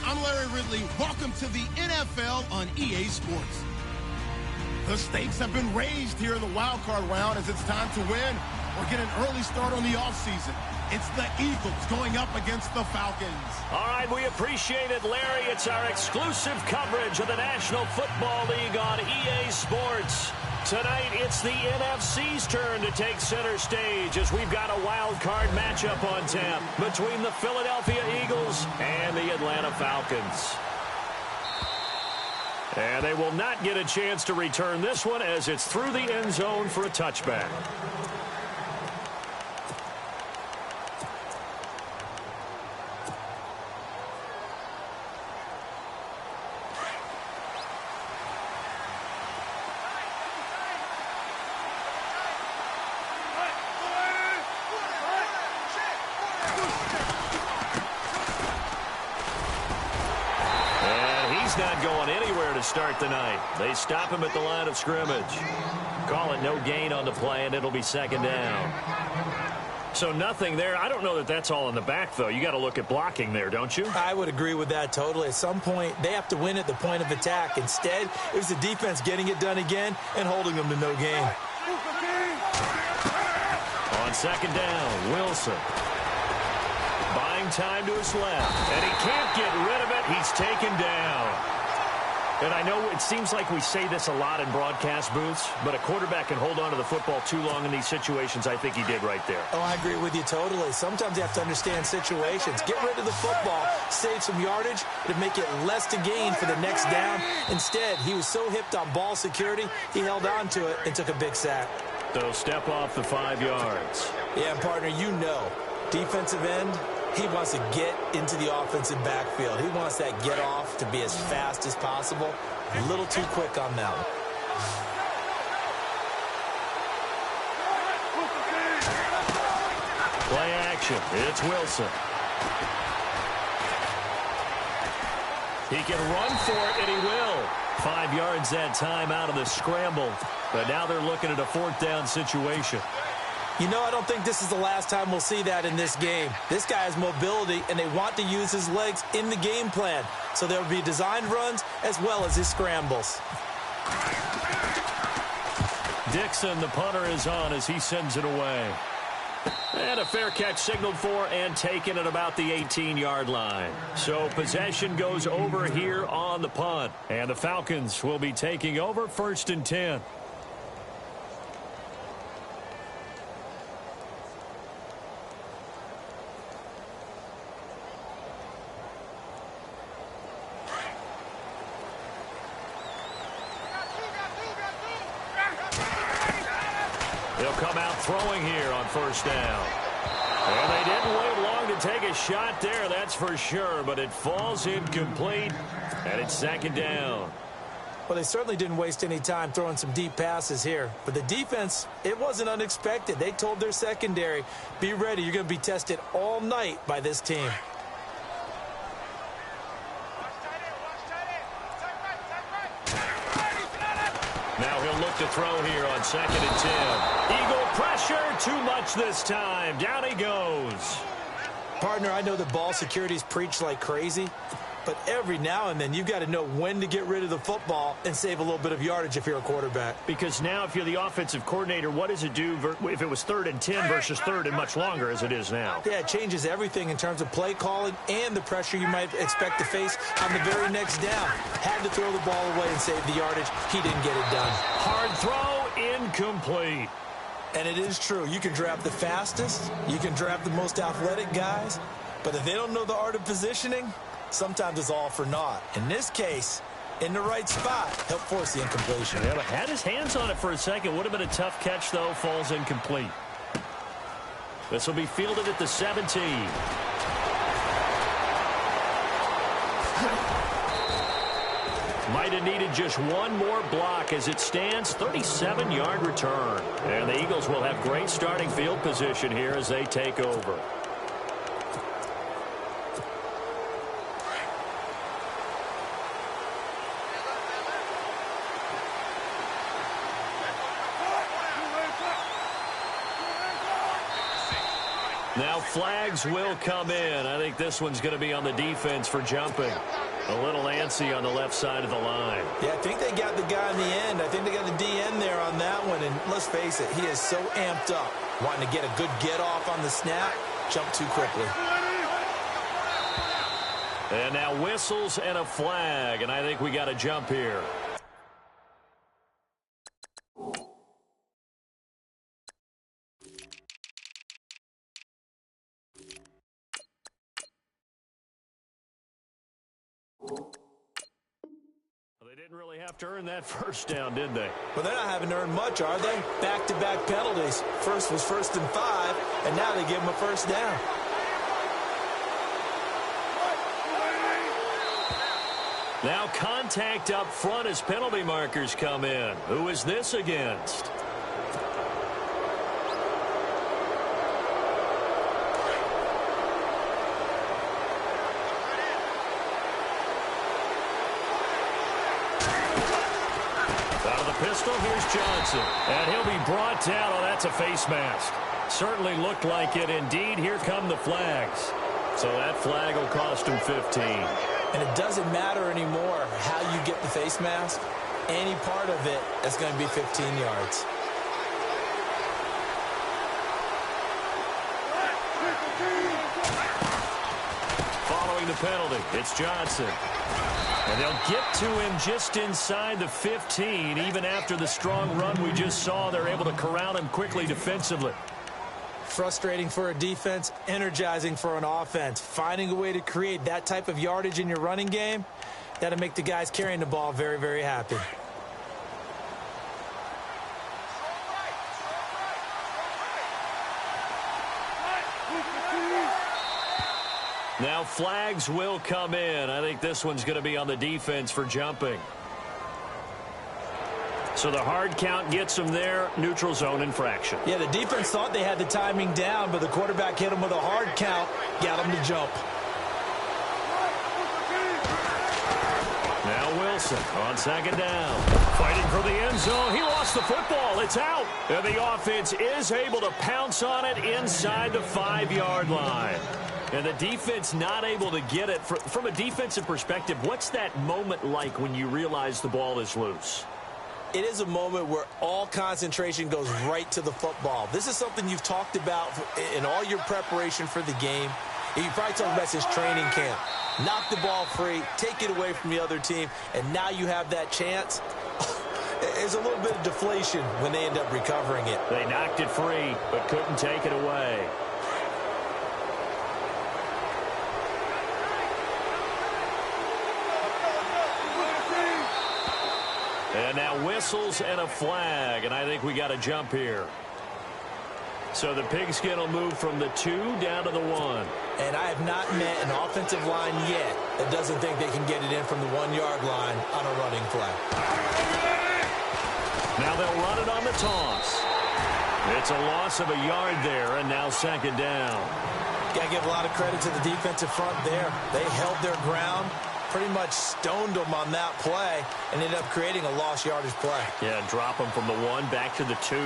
I'm Larry Ridley. Welcome to the NFL on EA Sports. The stakes have been raised here in the wild card round as it's time to win or get an early start on the offseason. It's the Eagles going up against the Falcons. All right, we appreciate it, Larry. It's our exclusive coverage of the National Football League on EA Sports. Tonight, it's the NFC's turn to take center stage as we've got a wild card matchup on tap between the Philadelphia Eagles and the Atlanta Falcons. And they will not get a chance to return this one as it's through the end zone for a touchback. Not going anywhere to start the night. They stop him at the line of scrimmage. Call it no gain on the play, and it'll be second down. So nothing there. I don't know that that's all in the back, though. You got to look at blocking there, don't you? I would agree with that totally. At some point, they have to win at the point of attack. Instead, it was the defense getting it done again and holding them to no gain. On second down, Wilson. Buying time to his left, and he can't get rid of it. He's taken down. And I know it seems like we say this a lot in broadcast booths, but a quarterback can hold on to the football too long in these situations. I think he did right there. Oh, I agree with you totally. Sometimes you have to understand situations. Get rid of the football, save some yardage, to make it less to gain for the next down. Instead, he was so hipped on ball security, he held on to it and took a big sack. So step off the 5 yards. Yeah, and partner, you know, defensive end, he wants to get into the offensive backfield. He wants that get off to be as fast as possible. A little too quick on them. Play action. It's Wilson. He can run for it, and he will. 5 yards that time out of the scramble. But now they're looking at a 4th down situation. You know, I don't think this is the last time we'll see that in this game. This guy has mobility, and they want to use his legs in the game plan. So there will be designed runs as well as his scrambles. Dixon, the punter, is on as he sends it away. And a fair catch signaled for and taken at about the 18-yard line. So possession goes over here on the punt. And the Falcons will be taking over 1st and 10. He'll come out throwing here on 1st down. And they didn't wait long to take a shot there, that's for sure, but it falls incomplete, and it's 2nd down. Well, they certainly didn't waste any time throwing some deep passes here. But the defense, it wasn't unexpected. They told their secondary, be ready, you're going to be tested all night by this team. Now he'll look to throw here on 2nd and 10. Eagle pressure, too much this time. Down he goes. Partner, I know the ball security's preached like crazy, but every now and then you've got to know when to get rid of the football and save a little bit of yardage if you're a quarterback. Because now if you're the offensive coordinator, what does it do if it was 3rd and 10 versus 3rd and much longer as it is now? Yeah, it changes everything in terms of play calling and the pressure you might expect to face on the very next down. Had to throw the ball away and save the yardage. He didn't get it done. Hard throw, incomplete. And it is true. You can draft the fastest. You can draft the most athletic guys. But if they don't know the art of positioning, sometimes it's all for naught. In this case, in the right spot, helped force the incompletion. Yeah, but had his hands on it for a second. Would have been a tough catch, though. Falls incomplete. This will be fielded at the 17. Might have needed just one more block as it stands. 37-yard return. And the Eagles will have great starting field position here as they take over. Now flags will come in. I think this one's going to be on the defense for jumping. A little antsy on the left side of the line. Yeah, I think they got the guy in the end. I think they got the DN there on that one. And let's face it, he is so amped up, wanting to get a good get off on the snap, jump too quickly. And now whistles and a flag, and I think we got a jump here. They didn't really have to earn that first down, did they? Well, they're not having to earn much, are they? Back-to-back penalties. First was 1st and 5, and now they give them a first down. Now contact up front as penalty markers come in. Who is this against? Out of the pistol, here's Johnson. And he'll be brought down. Oh, that's a face mask. Certainly looked like it. Indeed, here come the flags. So that flag will cost him 15. And it doesn't matter anymore how you get the face mask. Any part of it is going to be 15 yards. Following the penalty, it's Johnson. And they'll get to him just inside the 15. Even after the strong run we just saw, they're able to corral him quickly defensively. Frustrating for a defense, energizing for an offense. Finding a way to create that type of yardage in your running game, that'll make the guys carrying the ball very, very happy. Now flags will come in. I think this one's going to be on the defense for jumping. So the hard count gets them there. Neutral zone infraction. Yeah, the defense thought they had the timing down, but the quarterback hit him with a hard count, got him to jump. Now Wilson on 2nd down. Fighting for the end zone. He lost the football. It's out. And the offense is able to pounce on it inside the 5-yard line. And the defense not able to get it. From a defensive perspective, what's that moment like when you realize the ball is loose? It is a moment where all concentration goes right to the football. This is something you've talked about in all your preparation for the game. You probably talked about since training camp. Knock the ball free, take it away from the other team, and now you have that chance. There's a little bit of deflation when they end up recovering it. They knocked it free, but couldn't take it away. And now whistles and a flag, and I think we got a jump here. So the pigskin will move from the 2 down to the 1. And I have not met an offensive line yet that doesn't think they can get it in from the 1-yard line on a running play. Now they'll run it on the toss. It's a loss of a yard there, and now 2nd down. Got to give a lot of credit to the defensive front there. They held their ground, pretty much stoned them on that play, and ended up creating a lost yardage play. Yeah, drop them from the 1 back to the 2.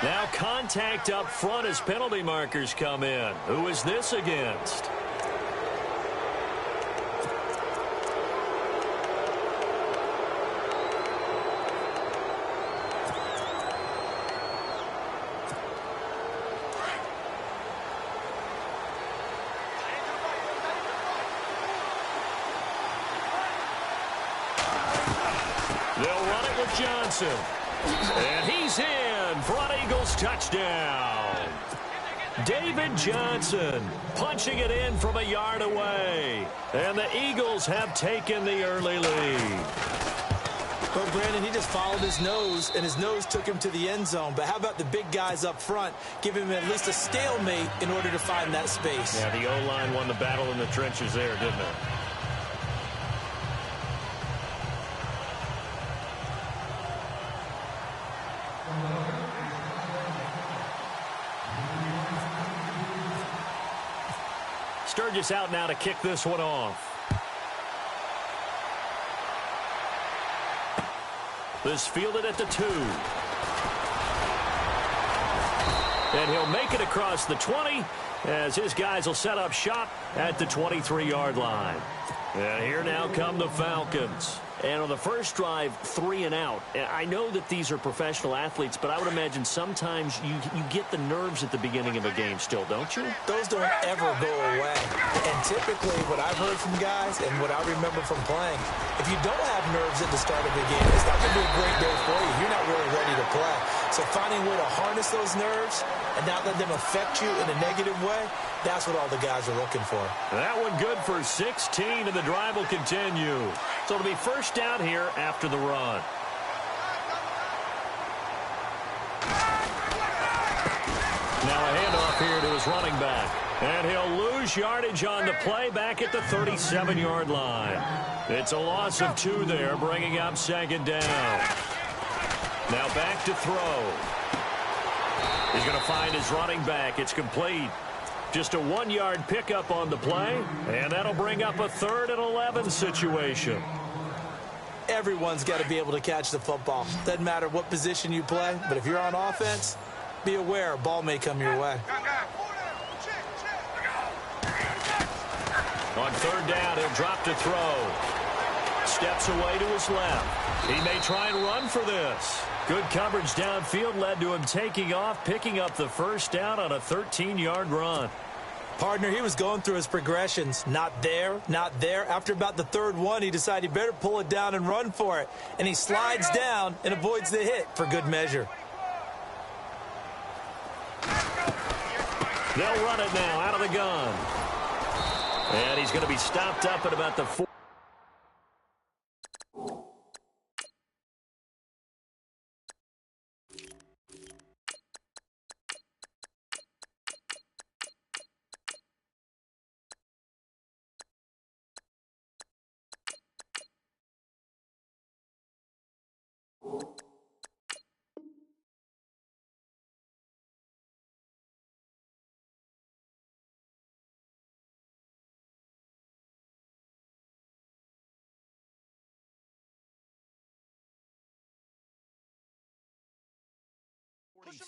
Now contact up front as penalty markers come in. Who is this against? They'll run it with Johnson. And he's in for an Eagles touchdown. David Johnson punching it in from a yard away. And the Eagles have taken the early lead. Well, Brandon, he just followed his nose, and his nose took him to the end zone. But how about the big guys up front, giving him at least a stalemate in order to find that space? Yeah, the O-line won the battle in the trenches there, didn't it? Sturgis out now to kick this one off. This fielded at the 2. And he'll make it across the 20 as his guys will set up shop at the 23-yard line. And here now come the Falcons. And on the first drive, 3 and out. I know that these are professional athletes, but I would imagine sometimes you get the nerves at the beginning of a game still, don't you? Those don't ever go away. And typically what I've heard from guys and what I remember from playing, if you don't have nerves at the start of the game, it's not going to be a great day for you. You're not really ready to play. So finding a way to harness those nerves and not let them affect you in a negative way, that's what all the guys are looking for. That one good for 16, and the drive will continue. So it'll be first down here after the run. Now a handoff here to his running back. And he'll lose yardage on the play back at the 37-yard line. It's a loss of 2 there, bringing up second down. Now back to throw. He's going to find his running back. It's complete. Just a 1-yard pickup on the play, and that'll bring up a 3rd and 11 situation. Everyone's got to be able to catch the football. Doesn't matter what position you play, but if you're on offense, be aware a ball may come your way. On 3rd down, he'll drop to throw. Steps away to his left. He may try and run for this. Good coverage downfield led to him taking off, picking up the first down on a 13-yard run. Partner, he was going through his progressions. Not there, not there. After about the 3rd one, he decided he better pull it down and run for it. And he slides down and avoids the hit for good measure. They'll run it now out of the gun. And he's going to be stopped up at about the 4.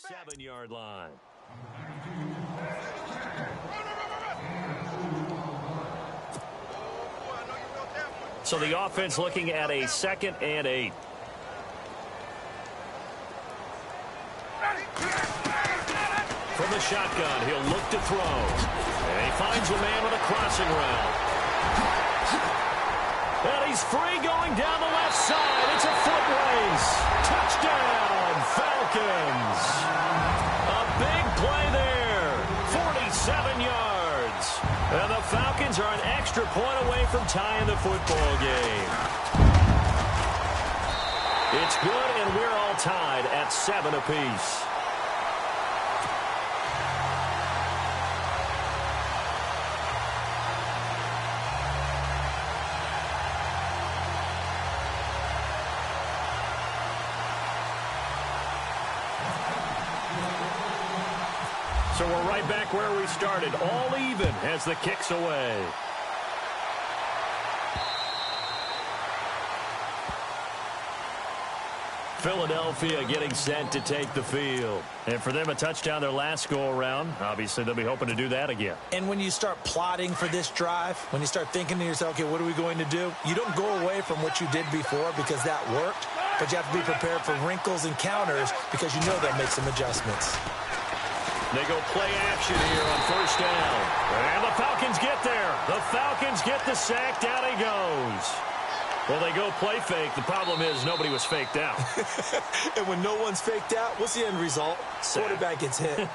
Seven-yard line. So the offense looking at a 2nd and 8. From the shotgun, he'll look to throw. And he finds a man with a crossing route. And he's free going down the left side. It's a foot race. Touchdown, Falcons. A big play there. 47 yards. And the Falcons are an extra point away from tying the football game. It's good, and we're all tied at 7 apiece. So we're right back where we started, all even as the kick's away. Philadelphia getting set to take the field. And for them, a touchdown their last go-around. Obviously, they'll be hoping to do that again. And when you start plotting for this drive, when you start thinking to yourself, okay, what are we going to do? You don't go away from what you did before because that worked, but you have to be prepared for wrinkles and counters because you know they'll make some adjustments. They go play action here on first down. And the Falcons get there. The Falcons get the sack. Down he goes. Well, they go play fake. The problem is nobody was faked out. And when no one's faked out, what's the end result? Sack. Quarterback gets hit.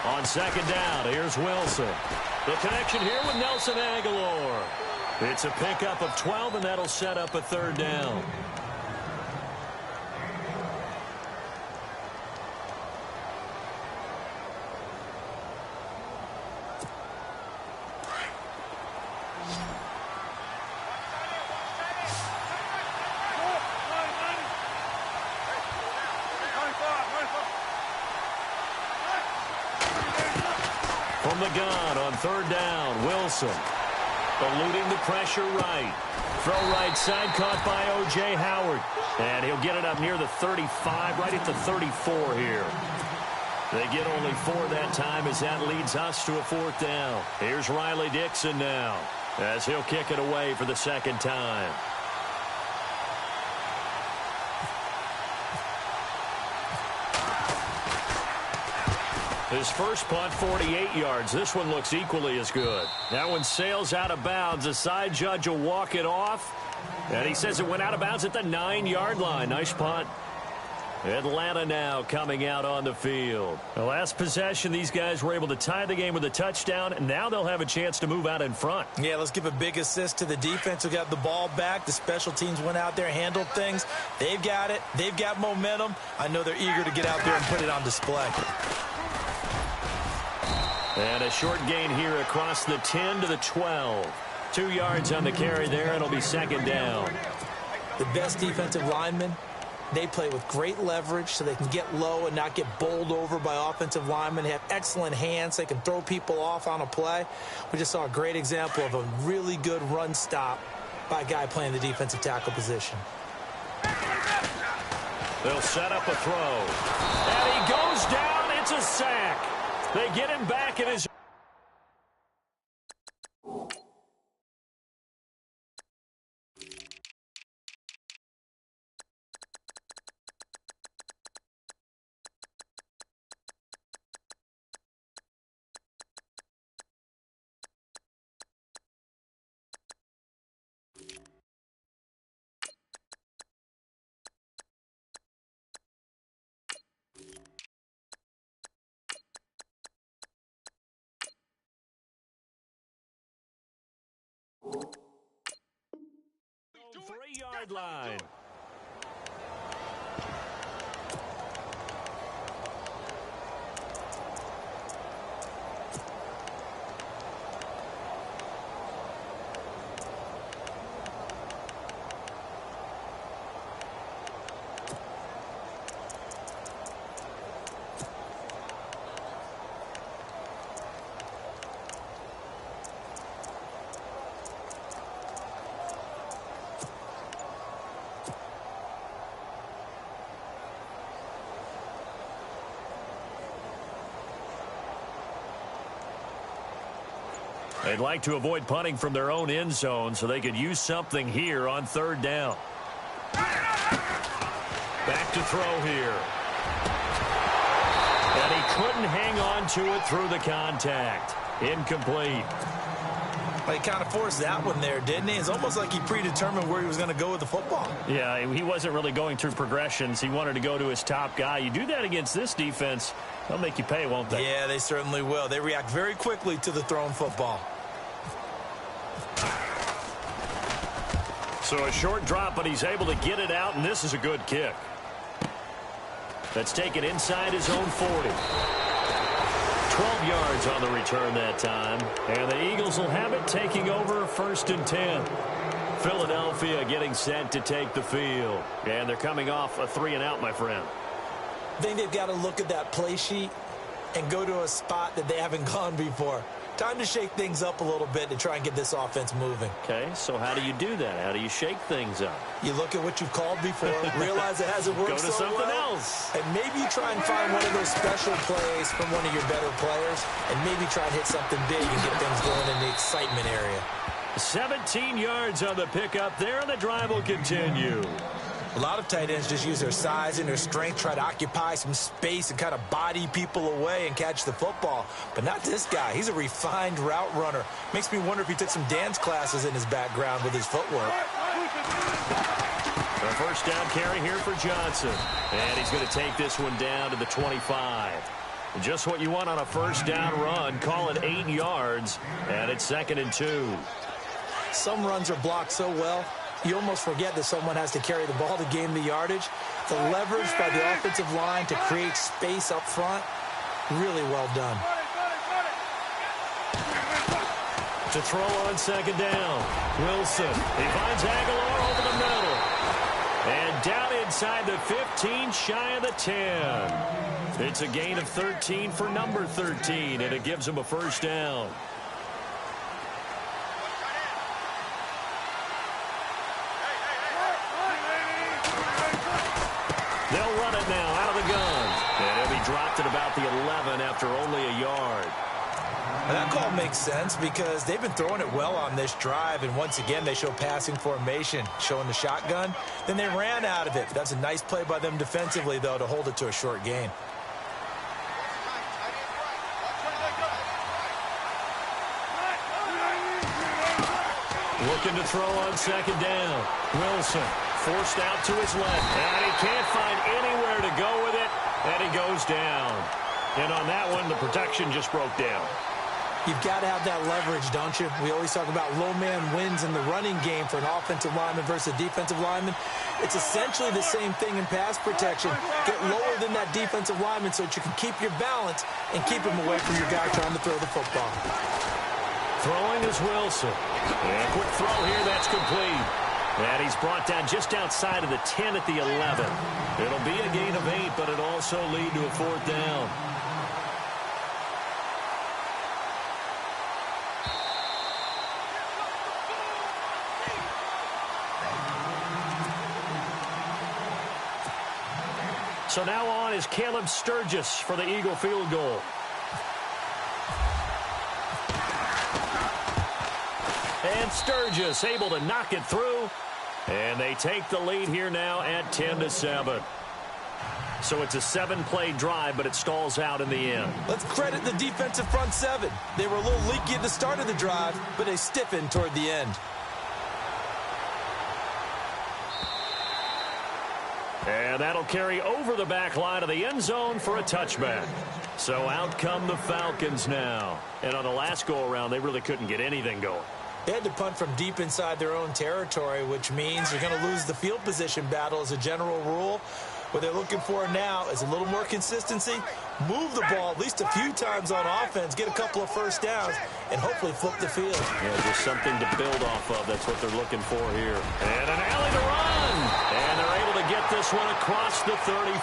On second down, here's Wilson. The connection here with Nelson Aguilar. It's a pickup of 12, and that'll set up a 3rd down. From the gun on third down, Wilson. Eluding the pressure right. Throw right side caught by O.J. Howard. And he'll get it up near the 35, right at the 34 here. They get only 4 that time as that leads us to a 4th down. Here's Riley Dixon now as he'll kick it away for the second time. His first punt, 48 yards. This one looks equally as good. That one sails out of bounds. The side judge will walk it off. And he says it went out of bounds at the 9-yard line. Nice punt. Atlanta now coming out on the field. The last possession, these guys were able to tie the game with a touchdown, and now they'll have a chance to move out in front. Yeah, let's give a big assist to the defense who got the ball back. The special teams went out there, handled things. They've got it. They've got momentum. I know they're eager to get out there and put it on display. And a short gain here across the 10 to the 12. 2 yards on the carry there, and it'll be second down. The best defensive linemen, they play with great leverage so they can get low and not get bowled over by offensive linemen. They have excellent hands. They can throw people off on a play. We just saw a great example of a really good run stop by a guy playing the defensive tackle position. They'll set up a throw. And he goes down. It's a sack. They get him back in his... Three-yard line. They'd like to avoid punting from their own end zone so they could use something here on third down. Back to throw here. And he couldn't hang on to it through the contact. Incomplete. Well, he kind of forced that one there, didn't he? It's almost like he predetermined where he was going to go with the football. Yeah, he wasn't really going through progressions. He wanted to go to his top guy. You do that against this defense, they'll make you pay, won't they? Yeah, they certainly will. They react very quickly to the thrown football. So a short drop, but he's able to get it out, and this is a good kick. That's taken inside his own 40. 12 yards on the return that time. And the Eagles will have it, taking over 1st and 10. Philadelphia getting set to take the field. And they're coming off a 3-and-out, my friend. I think they've got to look at that play sheet and go to a spot that they haven't gone before. Time to shake things up a little bit to try and get this offense moving. Okay, so how do you do that? How do you shake things up? You look at what you've called before, realize it hasn't worked so well. Go to something else. And maybe you try and find one of those special plays from one of your better players, and maybe try and hit something big and get things going in the excitement area. 17 yards on the pickup there, and the drive will continue. A lot of tight ends just use their size and their strength, try to occupy some space and kind of body people away and catch the football. But not this guy. He's a refined route runner. Makes me wonder if he took some dance classes in his background with his footwork. The first down carry here for Johnson. And he's going to take this one down to the 25. Just what you want on a first down run. Call it 8 yards. And it's 2nd and 2. Some runs are blocked so well, you almost forget that someone has to carry the ball to gain the yardage. The leverage by the offensive line to create space up front, really well done. To throw on 2nd down, Wilson. He finds Aguilar over the middle. And down inside the 15, shy of the 10. It's a gain of 13 for number 13, and it gives him a first down. They'll run it now out of the gun. And he'll be dropped at about the 11 after only a yard. That call makes sense because they've been throwing it well on this drive, and once again they show passing formation, showing the shotgun. Then they ran out of it. That's a nice play by them defensively, though, to hold it to a short gain. Looking to throw on second down. Wilson forced out to his left, and he can't find anywhere to go with it, and he goes down. And on that one, the protection just broke down. You've got to have that leverage, don't you? We always talk about low man wins in the running game for an offensive lineman versus a defensive lineman. It's essentially the same thing in pass protection. Get lower than that defensive lineman so that you can keep your balance and keep him away from your guy trying to throw the football. Throwing is Wilson. And a quick throw here, that's complete. And he's brought down just outside of the 10 at the 11. It'll be a gain of 8, but it'll also lead to a fourth down. So now on is Caleb Sturgis for the Eagle field goal. And Sturgis able to knock it through. And they take the lead here now at 10-7. So it's a 7-play drive, but it stalls out in the end. Let's credit the defensive front seven. They were a little leaky at the start of the drive, but they stiffened toward the end. And that'll carry over the back line of the end zone for a touchback. So out come the Falcons now. And on the last go-around, they really couldn't get anything going. They had to punt from deep inside their own territory, which means you're going to lose the field position battle as a general rule. What they're looking for now is a little more consistency, move the ball at least a few times on offense, get a couple of first downs, and hopefully flip the field. Yeah, just something to build off of. That's what they're looking for here. And an alley to run. And they're able to get this one across the 35.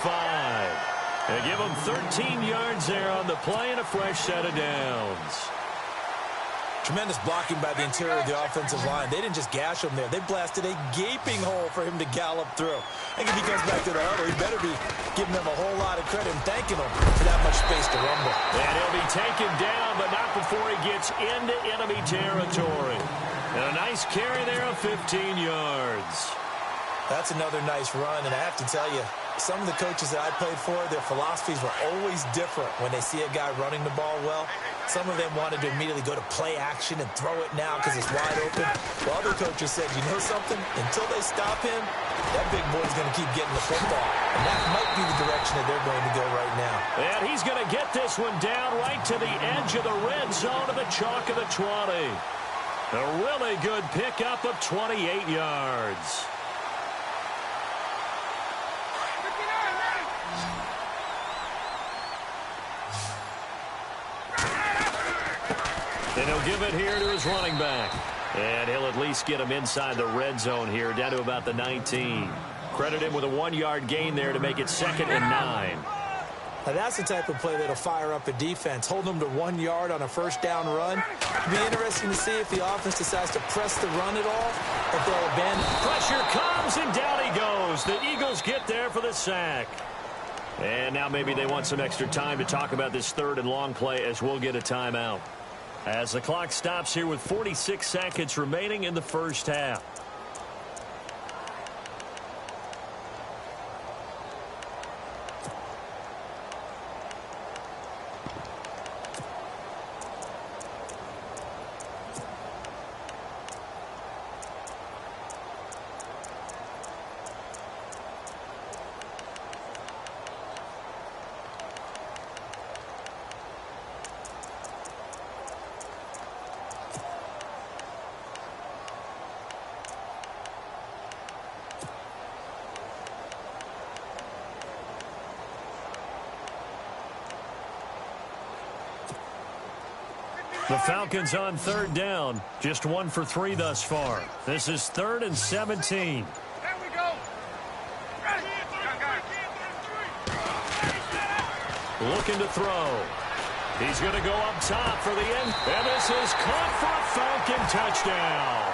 They give them 13 yards there on the play and a fresh set of downs. Tremendous blocking by the interior of the offensive line. They didn't just gash him there. They blasted a gaping hole for him to gallop through. I think if he comes back to the huddle, he better be giving them a whole lot of credit and thanking them for that much space to rumble. And he'll be taken down, but not before he gets into enemy territory. And a nice carry there of 15 yards. That's another nice run, and I have to tell you, some of the coaches that I played for, their philosophies were always different when they see a guy running the ball well. Some of them wanted to immediately go to play action and throw it now because it's wide open. While other coaches said, you know something? Until they stop him, that big boy's going to keep getting the football. And that might be the direction that they're going to go right now. And he's going to get this one down right to the edge of the red zone of the chalk of the 20. A really good pickup of 28 yards. And he'll give it here to his running back. And he'll at least get him inside the red zone here, down to about the 19. Credit him with a 1-yard gain there to make it 2nd and 9. Now that's the type of play that'll fire up a defense. Hold them to 1 yard on a first down run. It'll be interesting to see if the offense decides to press the run at all, if they'll abandon. Pressure comes, and down he goes. The Eagles get there for the sack. And now maybe they want some extra time to talk about this 3rd and long play as we'll get a timeout. As the clock stops here with 46 seconds remaining in the first half. The Falcons on 3rd down. Just 1 for 3 thus far. This is 3rd and 17. There we go. Ready. looking to throw. He's going to go up top for the end. And this is caught for a Falcon touchdown.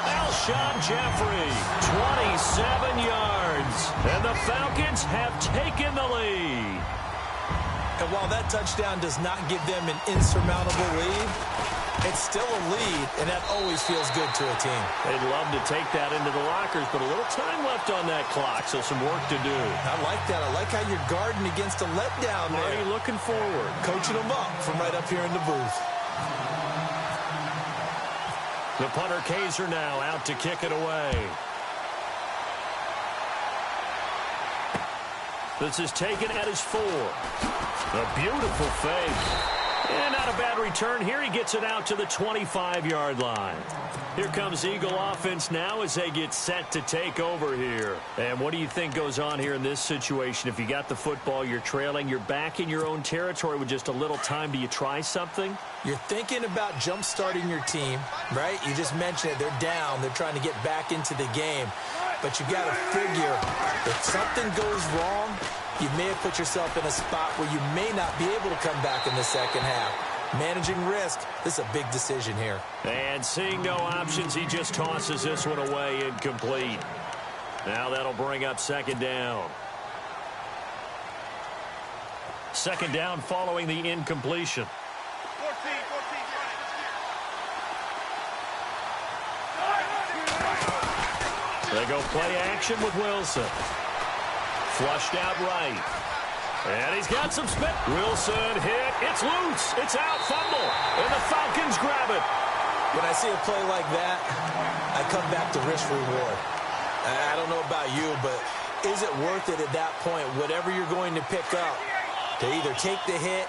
Alshon Jeffrey, 27 yards. And the Falcons have taken the lead. And while that touchdown does not give them an insurmountable lead, it's still a lead, and that always feels good to a team. They'd love to take that into the lockers, but a little time left on that clock, so some work to do. I like that. I like how you're guarding against a letdown there. Marty looking forward. Coaching them up from right up here in the booth. The punter Kaiser now out to kick it away. This is taken at his 4. A beautiful fake. And not a bad return here. He gets it out to the 25-yard line. Here comes Eagle offense now as they get set to take over here. And what do you think goes on here in this situation? If you got the football, you're trailing, you're back in your own territory with just a little time. Do you try something? You're thinking about jump-starting your team, right? You just mentioned it. They're down. They're trying to get back into the game. But you got to figure if something goes wrong, you may have put yourself in a spot where you may not be able to come back in the second half. Managing risk, this is a big decision here. And seeing no options, he just tosses this one away incomplete. Now that'll bring up second down. Second down following the incompletion. They go play action with Wilson. Flushed out right. And he's got some spin. Wilson hit. It's loose. It's out. Fumble. And the Falcons grab it. When I see a play like that, I come back to risk reward. I don't know about you, but is it worth it at that point, whatever you're going to pick up, to either take the hit,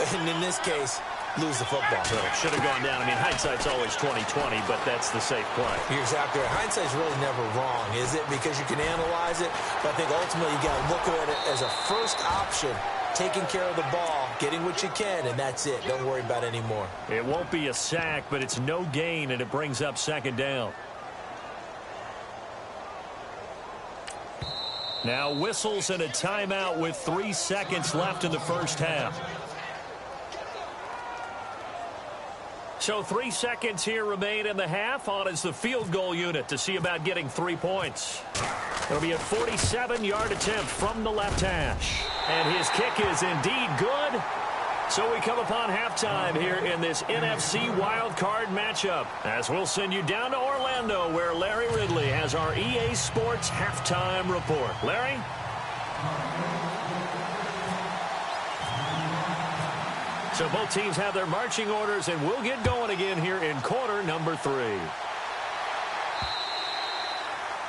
and in this case, lose the football? So it should have gone down. I mean, hindsight's always 20/20, but that's the safe play. You're exactly right. Hindsight's really never wrong, is it? Because you can analyze it, but I think ultimately you got to look at it as a first option, taking care of the ball, getting what you can, and that's it. Don't worry about it anymore. It won't be a sack, but it's no gain, and it brings up second down. Now whistles and a timeout with 3 seconds left in the first half. So 3 seconds here remain in the half. On is the field goal unit to see about getting 3 points. It'll be a 47-yard attempt from the left hash. And his kick is indeed good. So we come upon halftime here in this NFC wildcard matchup, as we'll send you down to Orlando, where Larry Ridley has our EA Sports halftime report. Larry? So both teams have their marching orders, and we'll get going again here in quarter number 3.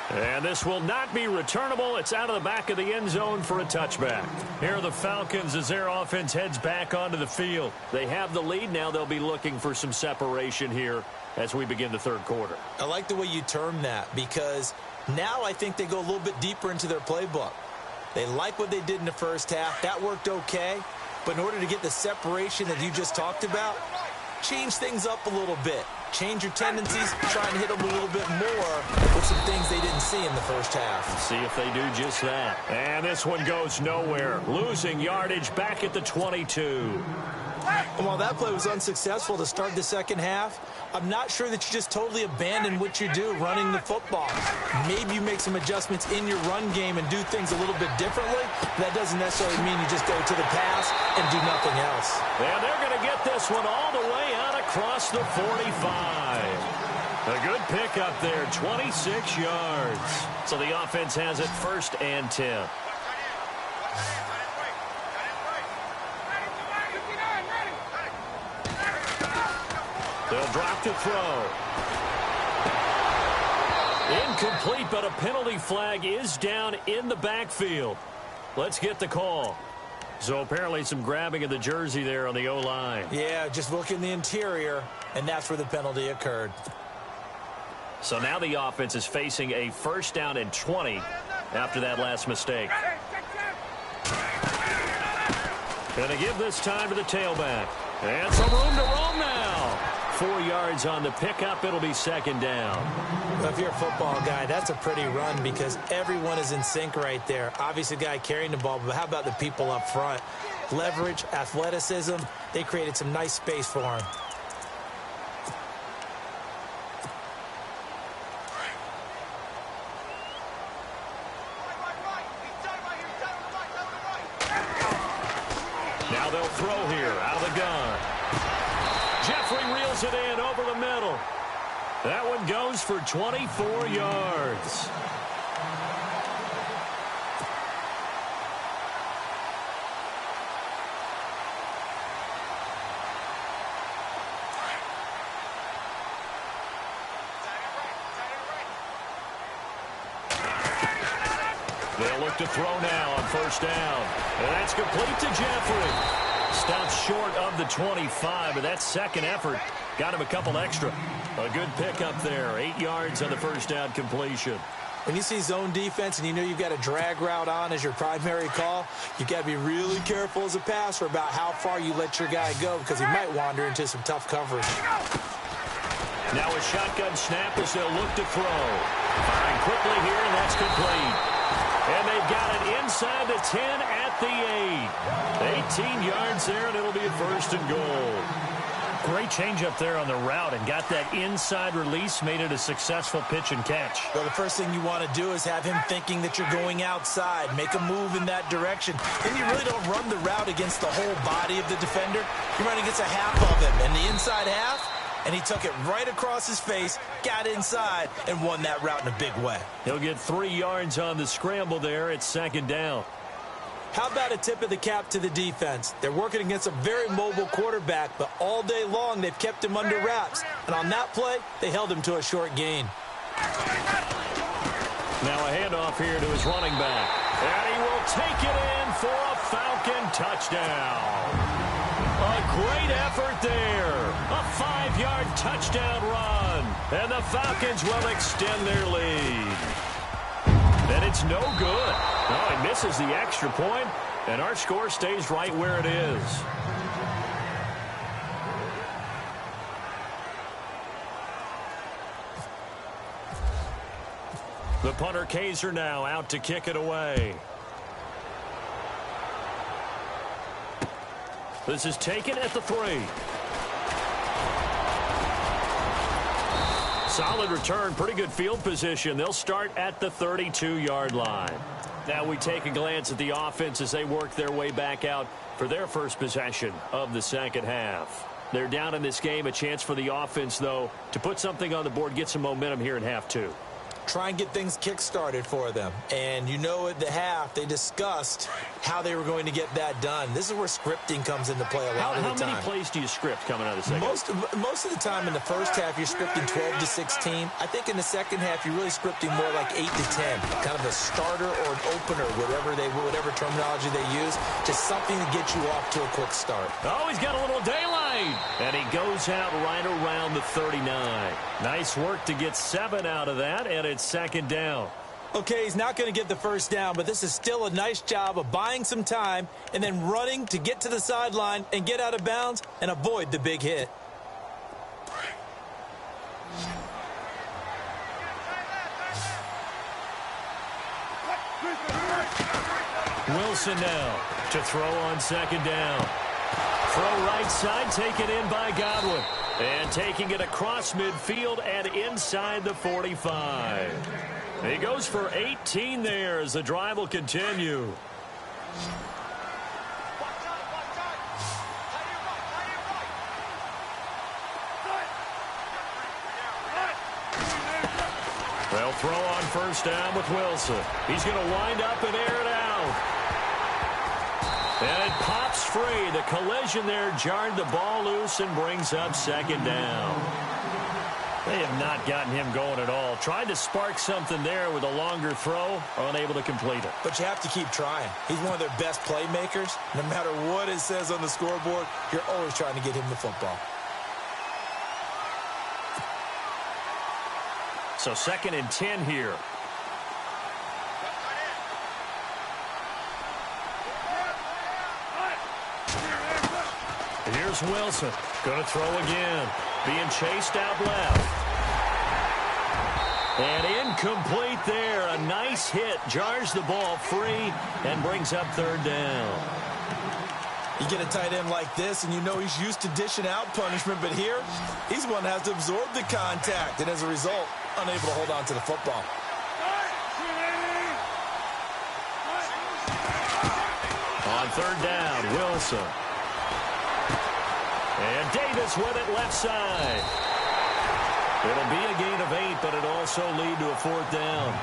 And this will not be returnable. It's out of the back of the end zone for a touchback. Here are the Falcons as their offense heads back onto the field. They have the lead. Now they'll be looking for some separation here as we begin the third quarter. I like the way you term that, because now I think they go a little bit deeper into their playbook. They like what they did in the first half. That worked okay. But in order to get the separation that you just talked about, change things up a little bit. Change your tendencies, try and hit them a little bit more with some things they didn't see in the first half. See if they do just that. And this one goes nowhere. Losing yardage back at the 22. And while that play was unsuccessful to start the second half, I'm not sure that you just totally abandon what you do running the football. Maybe you make some adjustments in your run game and do things a little bit differently. That doesn't necessarily mean you just go to the pass and do nothing else. And they're going to get this one all the way out across the 45. A good pick up there, 26 yards. So the offense has it 1st and 10. They'll drop to throw. Incomplete, but a penalty flag is down in the backfield. Let's get the call. So apparently some grabbing of the jersey there on the O-line. Yeah, just look in the interior, and that's where the penalty occurred. So now the offense is facing a 1st down and 20 after that last mistake. Going to give this time to the tailback. And some room to roam now. 4 yards on the pickup. It'll be second down. Well, if you're a football guy, that's a pretty run because everyone is in sync right there. Obviously, the guy carrying the ball, but how about the people up front? Leverage, athleticism, they created some nice space for him. Now they'll throw here out of the gun. Jeffrey reels it in over the middle. That one goes for 24 yards. They'll look to throw now on first down. And that's complete to Jeffrey. Stops short of the 25, but that second effort got him a couple extra. A good pickup there. 8 yards on the first down completion. When you see zone defense and you know you've got a drag route on as your primary call, you've got to be really careful as a passer about how far you let your guy go because he might wander into some tough coverage. Now a shotgun snap as they'll look to throw. Firing quickly here, and that's complete. And they've got it inside the 10 at the 8. 18 yards there, and it'll be a first and goal. Great change up there on the route and got that inside release, made it a successful pitch and catch. Well, the first thing you want to do is have him thinking that you're going outside, make a move in that direction. Then you really don't run the route against the whole body of the defender. You're running against a half of him, and the inside half, and he took it right across his face, got inside, and won that route in a big way. He'll get 3 yards on the scramble there. It's second down. How about a tip of the cap to the defense? They're working against a very mobile quarterback, but all day long they've kept him under wraps. And on that play, they held him to a short gain. Now a handoff here to his running back. And he will take it in for a Falcon touchdown. A great effort there. A 5-yard touchdown run. And the Falcons will extend their lead. And it's no good. No, he misses the extra point, and our score stays right where it is. The punter Kaiser now out to kick it away. This is taken at the 3. Solid return, pretty good field position. They'll start at the 32-yard line. Now we take a glance at the offense as they work their way back out for their first possession of the second half. They're down in this game. A chance for the offense, though, to put something on the board, get some momentum here in half 2. Try and get things kick-started for them. And you know at the half, they discussed how they were going to get that done. This is where scripting comes into play a lot of the time. How many plays do you script coming out of the second? Most of the time in the first half, you're scripting 12 to 16. I think in the second half, you're really scripting more like 8 to 10. Kind of a starter or an opener, whatever terminology they use. Just something to get you off to a quick start. Oh, he's got a little daylight. And he goes out right around the 39. Nice work to get 7 out of that, and it's second down. Okay, he's not going to get the first down, but this is still a nice job of buying some time and then running to get to the sideline and get out of bounds and avoid the big hit. Wilson now to throw on second down. Throw right side, taken in by Godwin. And taking it across midfield and inside the 45. He goes for 18 there as the drive will continue. They'll throw on first down with Wilson. He's going to wind up and air it out. And it pops free. The collision there jarred the ball loose and brings up second down. They have not gotten him going at all. Tried to spark something there with a longer throw, unable to complete it. But you have to keep trying. He's one of their best playmakers. No matter what it says on the scoreboard, you're always trying to get him the football. So second and 10 here. Here's Wilson. Going to throw again. being chased out left. And incomplete there. A nice hit. Jars the ball free and brings up third down. You get a tight end like this, and you know he's used to dishing out punishment, but here, he's one that has to absorb the contact, and as a result, unable to hold on to the football. On third down, Wilson. And Davis with it left side. It'll be a gain of 8, but it'll also lead to a fourth down.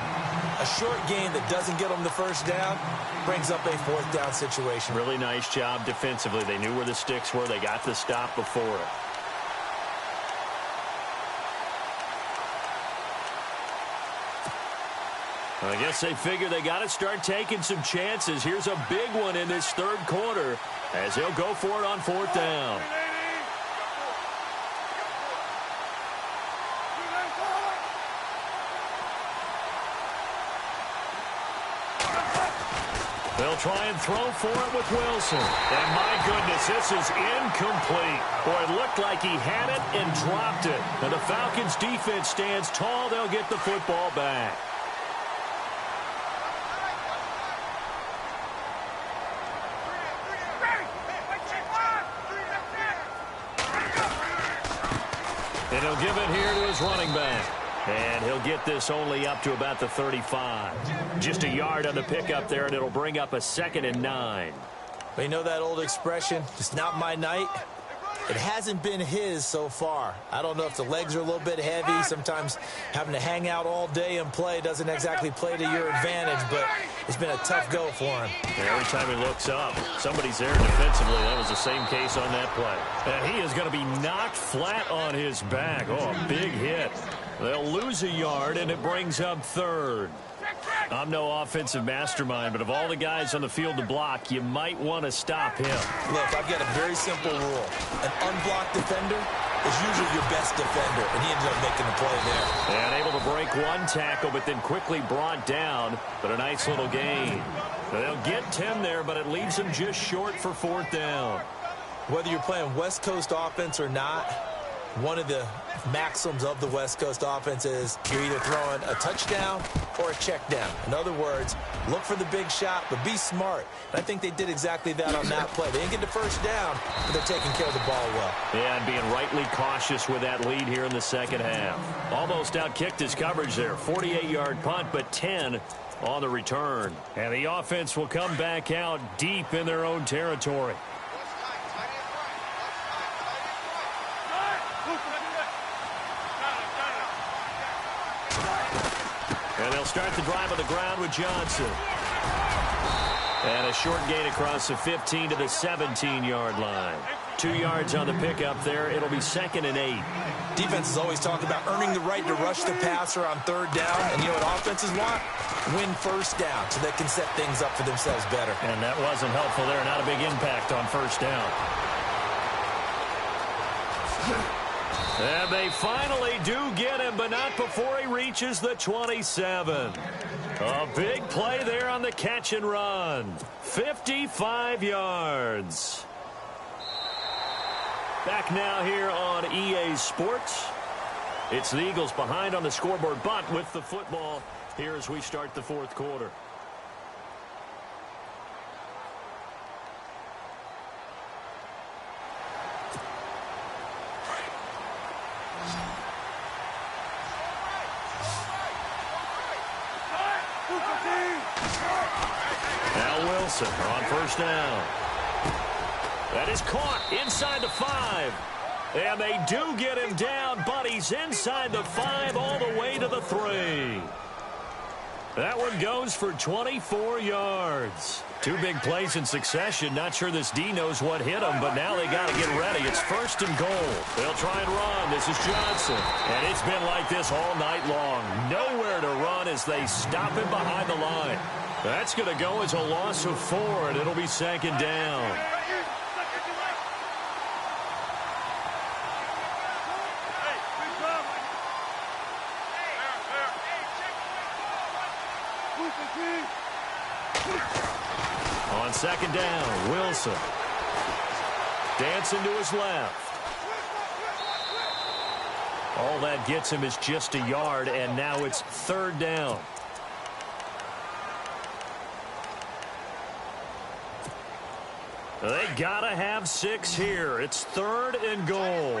A short gain that doesn't get them the first down brings up a fourth down situation. Really nice job defensively. They knew where the sticks were. They got the stop before it. I guess they figure they got to start taking some chances. Here's a big one in this third quarter as he'll go for it on fourth down. They'll try and throw for it with Wilson. And my goodness, this is incomplete. Boy, it looked like he had it and dropped it. And the Falcons defense stands tall. They'll get the football back. And he'll give it here to his running back. And he'll get this only up to about the 35. Just a yard on the pickup there, and it'll bring up a 2nd and 9. But you know that old expression, it's not my night? It hasn't been his so far. I don't know if the legs are a little bit heavy. Sometimes having to hang out all day and play doesn't exactly play to your advantage, but it's been a tough go for him. And every time he looks up, somebody's there defensively. That was the same case on that play. And he is going to be knocked flat on his back. Oh, a big hit. They'll lose a yard, and it brings up third. I'm no offensive mastermind, but of all the guys on the field to block, you might want to stop him. Look, I've got a very simple rule. An unblocked defender is usually your best defender, and he ended up making the play there. And able to break one tackle, but then quickly brought down, but a nice little gain. They'll get 10 there, but it leaves them just short for fourth down. Whether you're playing West Coast offense or not, one of the maxims of the West Coast offense is you're either throwing a touchdown or a check down. In other words, look for the big shot, but be smart. And I think they did exactly that on that play. They didn't get the first down, but they're taking care of the ball well. Yeah, and being rightly cautious with that lead here in the second half. Almost outkicked his coverage there. 48-yard punt, but 10 on the return. And the offense will come back out deep in their own territory. And they'll start the drive on the ground with Johnson. And a short gain across the 15 to the 17-yard line. 2 yards on the pickup there. It'll be 2nd and 8. Defenses always talk about earning the right to rush the passer on third down. And you know what offenses want? Win first down so they can set things up for themselves better. And that wasn't helpful there. Not a big impact on first down. And they finally do get him, but not before he reaches the 27. A big play there on the catch and run. 55 yards. Back now here on EA Sports. It's the Eagles behind on the scoreboard, but with the football here as we start the fourth quarter. Wilson on first down. That is caught inside the 5. And they do get him down, but he's inside the 5 all the way to the 3. That one goes for 24 yards. 2 big plays in succession. Not sure this D knows what hit him, but now they got to get ready. It's 1st and goal. They'll try and run. This is Johnson. And it's been like this all night long. Nowhere to run as they stop him behind the line. That's going to go as a loss of 4, and it'll be 2nd down. On 2nd down, Wilson. Dancing to his left. All that gets him is just a yard, and now it's third down. They gotta have 6 here. It's third and goal.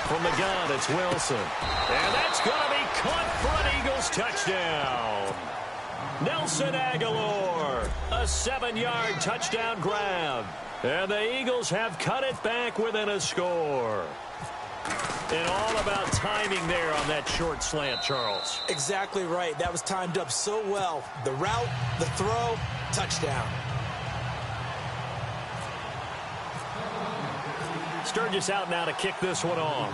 From the gun, it's Wilson. And that's going to be caught for an Eagles touchdown. Nelson Aguilar, a 7-yard touchdown grab. And the Eagles have cut it back within a score. And all about timing there on that short slant, Charles. Exactly right. That was timed up so well. The route, the throw, touchdown. Sturgis out now to kick this one off.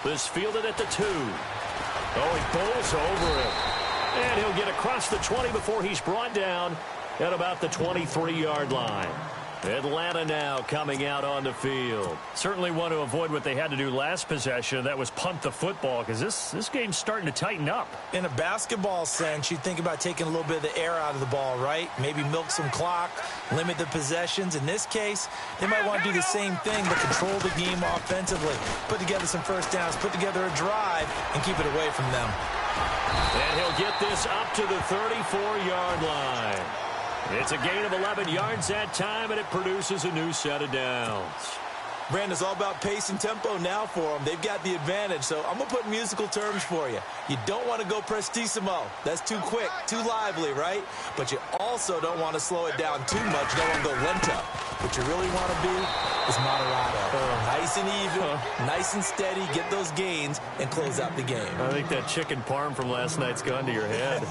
This fielded at the 2. Oh, he bowls over it. And he'll get across the 20 before he's brought down at about the 23-yard line. Atlanta now coming out on the field. Certainly want to avoid what they had to do last possession. That was punt the football, because this game's starting to tighten up. In a basketball sense, you think about taking a little bit of the air out of the ball, right? Maybe milk some clock, limit the possessions. In this case, they might want to do the same thing, but control the game offensively. Put together some first downs, put together a drive, and keep it away from them. And he'll get this up to the 34-yard line. It's a gain of 11 yards that time, and it produces a new set of downs. Brandon, it's all about pace and tempo now for them. They've got the advantage, so I'm going to put musical terms for you. You don't want to go prestissimo. That's too quick, too lively, right? But you also don't want to slow it down too much. You don't want to go lento. What you really want to be is moderato. Nice and even, nice and steady, get those gains, and close out the game. I think that chicken parm from last night's gone to your head.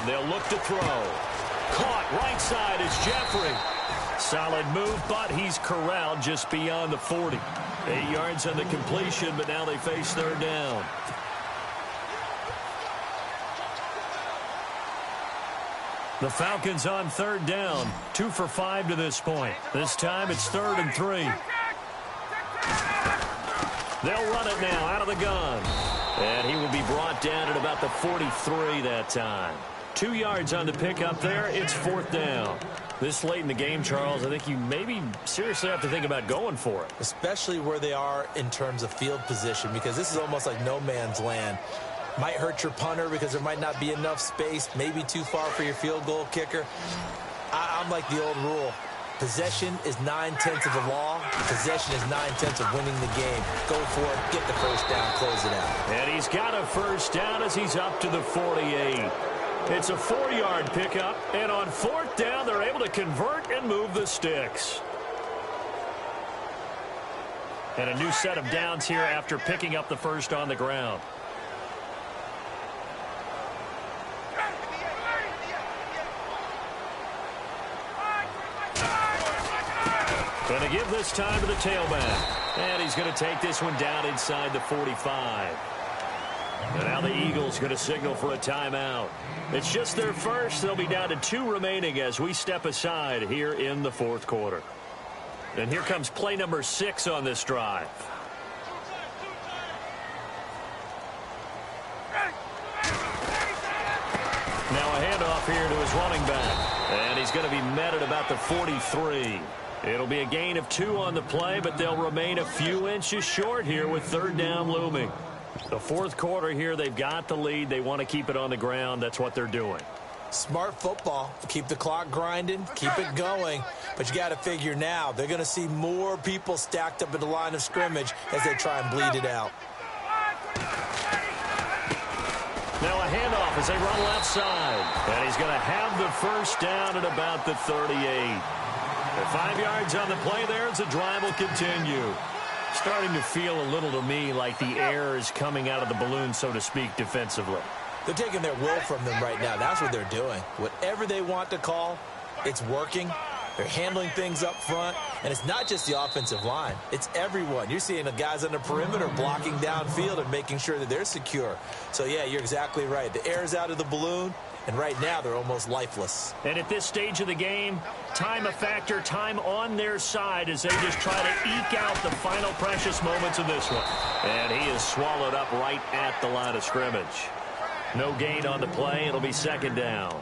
They'll look to throw. Caught right side is Jeffrey. Solid move, but he's corralled just beyond the 40. 8 yards on the completion, but now they face third down. The Falcons on third down. 2 for 5 to this point. This time it's 3rd and 3. They'll run it now out of the gun. And he will be brought down at about the 43 that time. 2 yards on the pickup there. It's 4th down. This late in the game, Charles, I think you maybe seriously have to think about going for it. Especially where they are in terms of field position, because this is almost like no man's land. Might hurt your punter because there might not be enough space, maybe too far for your field goal kicker. I'm like the old rule. Possession is 9/10 of the law. Possession is 9/10 of winning the game. Go for it, get the first down, close it out. And he's got a first down as he's up to the 48. It's a 4-yard pickup, and on 4th down, they're able to convert and move the sticks. And a new set of downs here after picking up the first on the ground. Going to give this time to the tailback. And he's going to take this one down inside the 45. And now the Eagles going to signal for a timeout. It's just their first. They'll be down to 2 remaining as we step aside here in the 4th quarter. And here comes play number 6 on this drive. Now a handoff here to his running back. And he's going to be met at about the 43. It'll be a gain of 2 on the play, but they'll remain a few inches short here with 3rd down looming. The 4th quarter here, they've got the lead. They want to keep it on the ground. That's what they're doing. Smart football. Keep the clock grinding. Keep it going. But you got to figure now, they're going to see more people stacked up at the line of scrimmage as they try and bleed it out. Now a handoff as they run left side. And he's going to have the first down at about the 38. At 5 yards on the play there as the drive will continue. Starting to feel a little to me like the air is coming out of the balloon, so to speak, defensively. They're taking their will from them right now. That's what they're doing. Whatever they want to call, it's working. They're handling things up front. And it's not just the offensive line. It's everyone. You're seeing the guys on the perimeter blocking downfield and making sure that they're secure. So, yeah, you're exactly right. The air's out of the balloon, and right now they're almost lifeless. And at this stage of the game, time a factor, time on their side as they just try to eke out the final precious moments of this one. And he is swallowed up right at the line of scrimmage. No gain on the play. It'll be second down.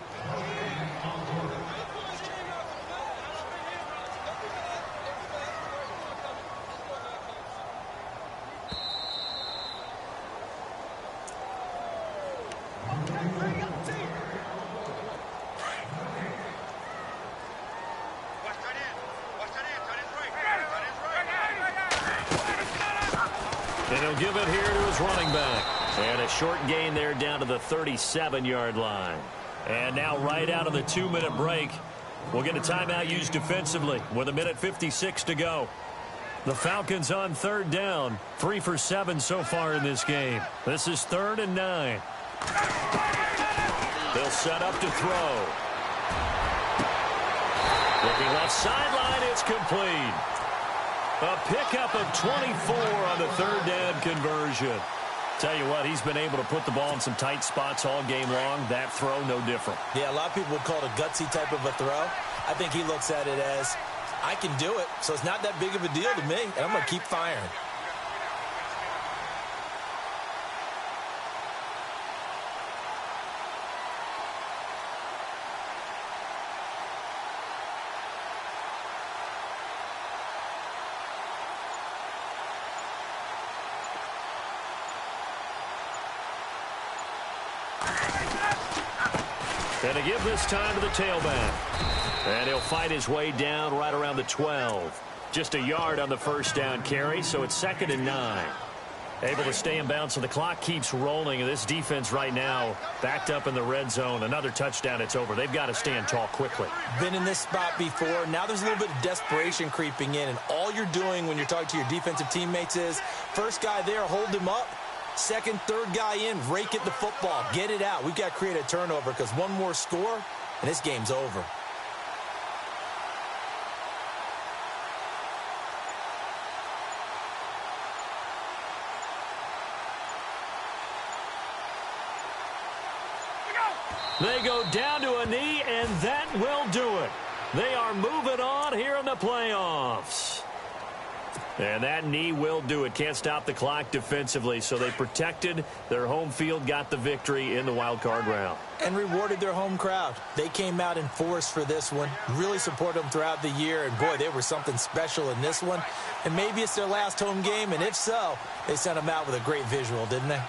And he'll give it here to his running back. And a short gain there down to the 37-yard line. And now right out of the 2-minute break, we'll get a timeout used defensively with 1:56 to go. The Falcons on third down, 3 for 7 so far in this game. This is 3rd and 9. They'll set up to throw. Looking left sideline, it's complete. A pickup of 24 on the third down conversion. Tell you what, he's been able to put the ball in some tight spots all game long. That throw, no different. Yeah, a lot of people would call it a gutsy type of a throw. I think he looks at it as, I can do it, so it's not that big of a deal to me, and I'm going to keep firing. And to give this time to the tailback. And he'll fight his way down right around the 12. Just a yard on the first down carry, so it's 2nd and 9. Able to stay in bounds, so the clock keeps rolling. And this defense right now backed up in the red zone. Another touchdown, it's over. They've got to stand tall quickly. Been in this spot before. Now there's a little bit of desperation creeping in. And all you're doing when you're talking to your defensive teammates is, first guy there, hold him up. Second, third guy in, rake at the football. Get it out. We've got to create a turnover because one more score, and this game's over. They go down to a knee, and that will do it. They are moving on here in the playoffs. And that knee will do it. Can't stop the clock defensively, so they protected their home field, got the victory in the wild card round. And rewarded their home crowd. They came out in force for this one, really supported them throughout the year, and boy, they were something special in this one. And maybe it's their last home game, and if so, they sent them out with a great visual, didn't they?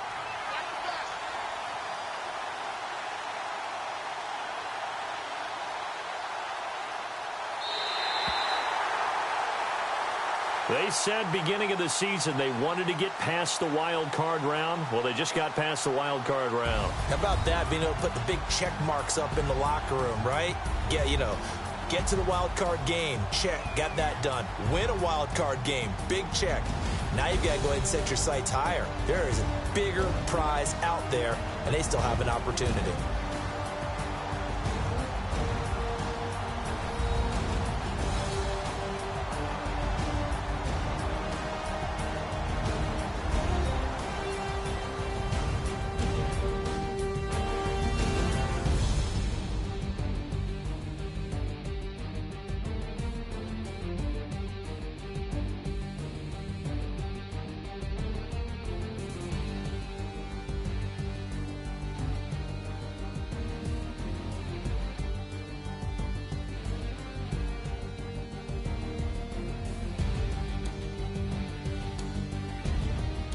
They said beginning of the season they wanted to get past the wild card round. Well, they just got past the wild card round. How about that, being able to put the big check marks up in the locker room, right? Yeah, you know, get to the wild card game, check, got that done. Win a wild card game, big check. Now you've got to go ahead and set your sights higher. There is a bigger prize out there, and they still have an opportunity.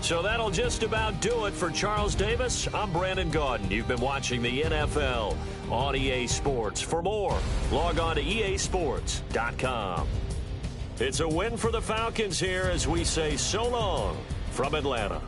So that'll just about do it for Charles Davis. I'm Brandon Gaudin. You've been watching the NFL on EA Sports. For more, log on to easports.com. It's a win for the Falcons here as we say so long from Atlanta.